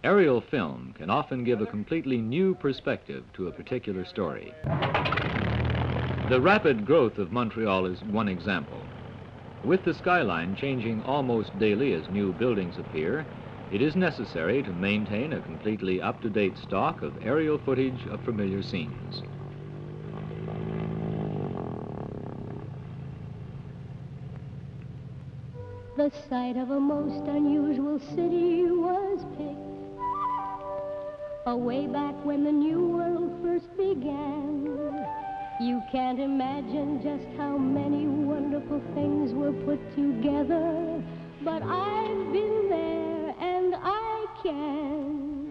Aerial film can often give a completely new perspective to a particular story. The rapid growth of Montreal is one example. With the skyline changing almost daily as new buildings appear, it is necessary to maintain a completely up-to-date stock of aerial footage of familiar scenes. The site of a most unusual city was picked way back when the New World first began. You can't imagine just how many wonderful things were put together, but I've been there and I can.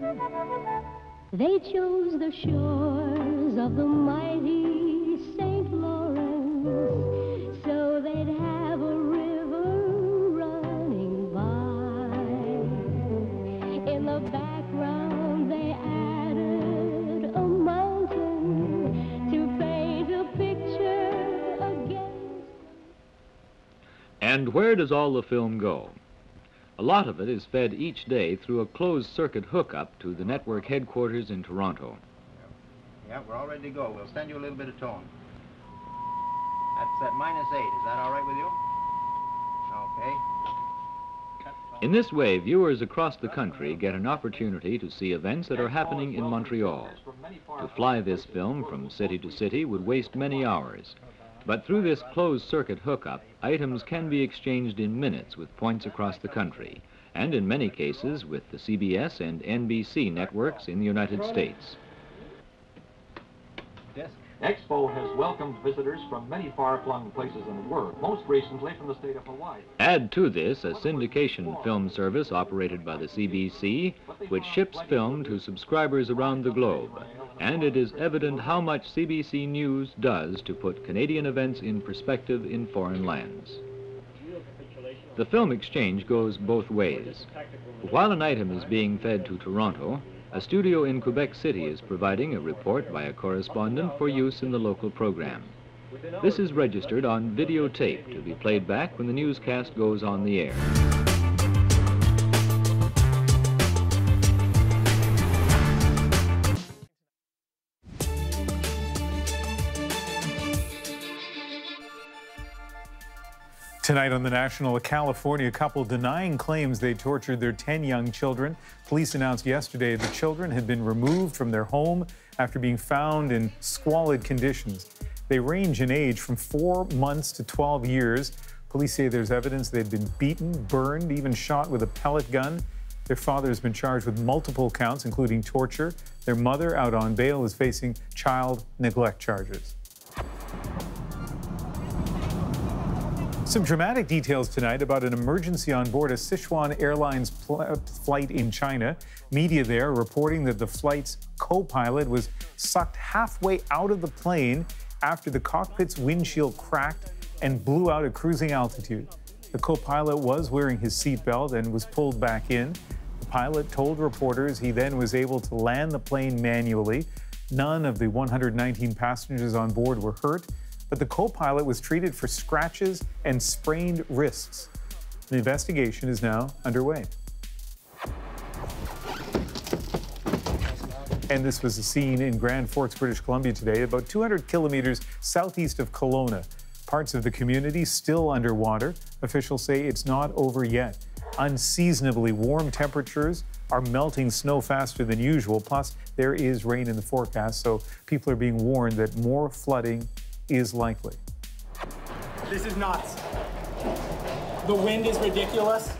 They chose the shores of the mighty St. Lawrence so they'd have a in the background they added a mountain to paint a picture against. And where does all the film go? A lot of it is fed each day through a closed-circuit hookup to the network headquarters in Toronto. Yeah, we're all ready to go. We'll send you a little bit of tone. That's at -8. Is that all right with you? Okay. In this way, viewers across the country get an opportunity to see events that are happening in Montreal. To fly this film from city to city would waste many hours. But through this closed-circuit hookup, items can be exchanged in minutes with points across the country, and in many cases with the CBS and NBC networks in the United States. Expo has welcomed visitors from many far-flung places in the world, most recently from the state of Hawaii. Add to this a syndication film service operated by the CBC, which ships film to subscribers around the globe. And it is evident how much CBC News does to put Canadian events in perspective in foreign lands. The film exchange goes both ways. While an item is being fed to Toronto, a studio in Quebec City is providing a report by a correspondent for use in the local program. This is registered on videotape to be played back when the newscast goes on the air. Tonight on The National, a California couple denying claims they tortured their 10 young children. Police announced yesterday the children had been removed from their home after being found in squalid conditions. They range in age from 4 months to 12 years. Police say there's evidence they'd been beaten, burned, even shot with a pellet gun. Their father has been charged with multiple counts, including torture. Their mother, out on bail, is facing child neglect charges. Some dramatic details tonight about an emergency on board a Sichuan Airlines flight in China. Media there reporting that the flight's co-pilot was sucked halfway out of the plane after the cockpit's windshield cracked and blew out at cruising altitude. The co-pilot was wearing his seatbelt and was pulled back in. The pilot told reporters he then was able to land the plane manually. None of the 119 passengers on board were hurt, but the co-pilot was treated for scratches and sprained wrists. The investigation is now underway. And this was a scene in Grand Forks, British Columbia today, about 200 kilometers southeast of Kelowna. Parts of the community still underwater. Officials say it's not over yet. Unseasonably warm temperatures are melting snow faster than usual, plus there is rain in the forecast, so people are being warned that more flooding is likely. This is nuts. The wind is ridiculous.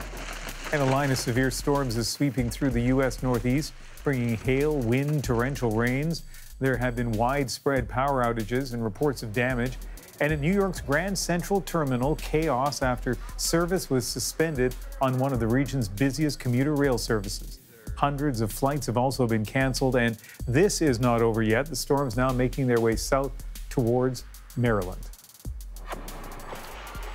And a line of severe storms is sweeping through the U.S. Northeast, bringing hail, wind, torrential rains. There have been widespread power outages and reports of damage. And at New York's Grand Central Terminal, chaos after service was suspended on one of the region's busiest commuter rail services. Hundreds of flights have also been canceled, and this is not over yet. The storm's now making their way south towards Maryland.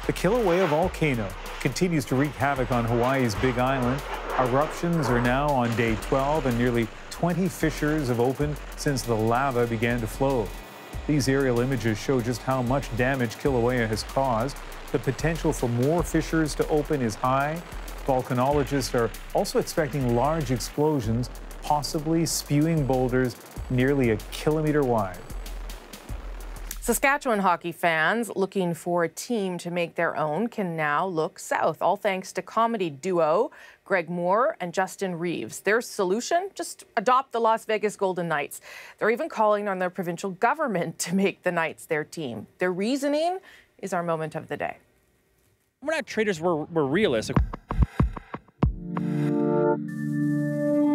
The Kilauea volcano continues to wreak havoc on Hawaii's Big Island. Eruptions are now on day 12, and nearly 20 fissures have opened since the lava began to flow. These aerial images show just how much damage Kilauea has caused. The potential for more fissures to open is high. Volcanologists are also expecting large explosions, possibly spewing boulders nearly a kilometer wide. Saskatchewan hockey fans looking for a team to make their own can now look south, all thanks to comedy duo Greg Moore and Justin Reeves. Their solution? Just adopt the Las Vegas Golden Knights. They're even calling on their provincial government to make the Knights their team. Their reasoning is our moment of the day. We're not traitors, we're realists.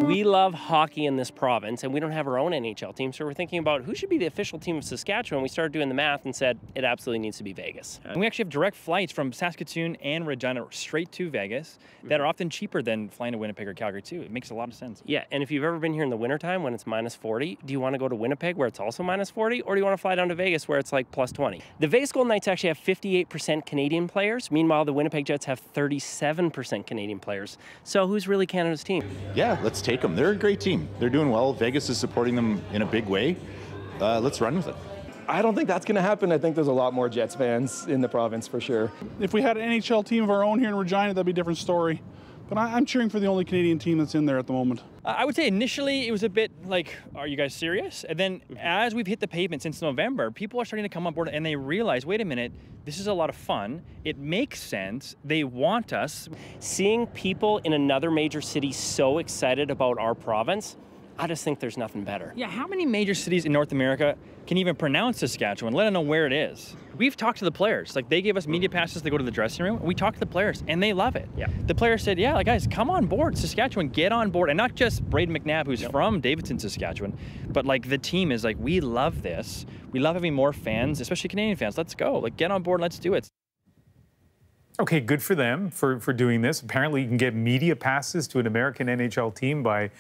We love hockey in this province, and we don't have our own NHL team, so we're thinking about who should be the official team of Saskatchewan. We started doing the math and said it absolutely needs to be Vegas. And we actually have direct flights from Saskatoon and Regina straight to Vegas that are often cheaper than flying to Winnipeg or Calgary, too. It makes a lot of sense. Yeah, and if you've ever been here in the wintertime when it's minus 40, do you want to go to Winnipeg where it's also minus 40, or do you want to fly down to Vegas where it's like plus 20? The Vegas Golden Knights actually have 58% Canadian players. Meanwhile, the Winnipeg Jets have 37% Canadian players. So who's really Canada's team? Yeah, let's take them. They're a great team. They're doing well. Vegas is supporting them in a big way. Let's run with it. I don't think that's going to happen. I think there's a lot more Jets fans in the province for sure. If we had an NHL team of our own here in Regina, that'd be a different story. But I'm cheering for the only Canadian team that's in there at the moment. I would say initially it was a bit like, are you guys serious? And then as we've hit the pavement since November, people are starting to come on board and they realize, wait a minute, this is a lot of fun. It makes sense. They want us. Seeing people in another major city so excited about our province, I just think there's nothing better. Yeah, how many major cities in North America can even pronounce Saskatchewan, let alone where it is? We've talked to the players. Like, they gave us media passes to go to the dressing room. We talked to the players, and they love it. Yeah. The players said, yeah, like, guys, come on board. Saskatchewan, get on board. And not just Braden McNabb, who's from Davidson, Saskatchewan, but, like, the team is like, we love this. We love having more fans, especially Canadian fans. Let's go. Like, get on board and let's do it. Okay, good for them for doing this. Apparently, you can get media passes to an American NHL team by,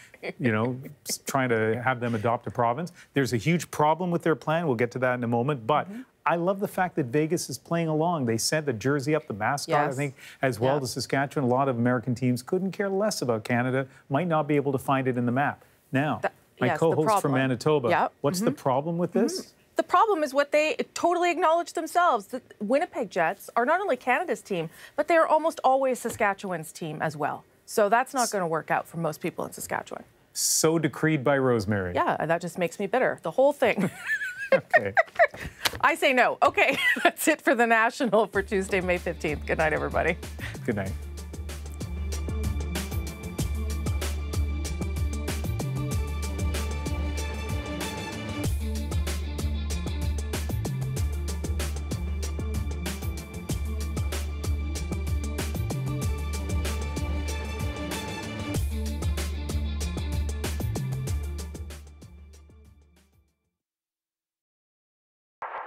trying to have them adopt a province. There's a huge problem with their plan. We'll get to that in a moment. But I love the fact that Vegas is playing along. They sent the jersey up, the mascot, I think, as well to Saskatchewan. A lot of American teams couldn't care less about Canada, might not be able to find it in the map. Now, my co-host from Manitoba, what's the problem with this? The problem is what they totally acknowledge themselves. The Winnipeg Jets are not only Canada's team, but they are almost always Saskatchewan's team as well. So that's not going to work out for most people in Saskatchewan. So decreed by Rosemary. Yeah, and that just makes me bitter. The whole thing. Okay. I say no. Okay, that's it for The National for Tuesday, May 15th. Good night, everybody. Good night.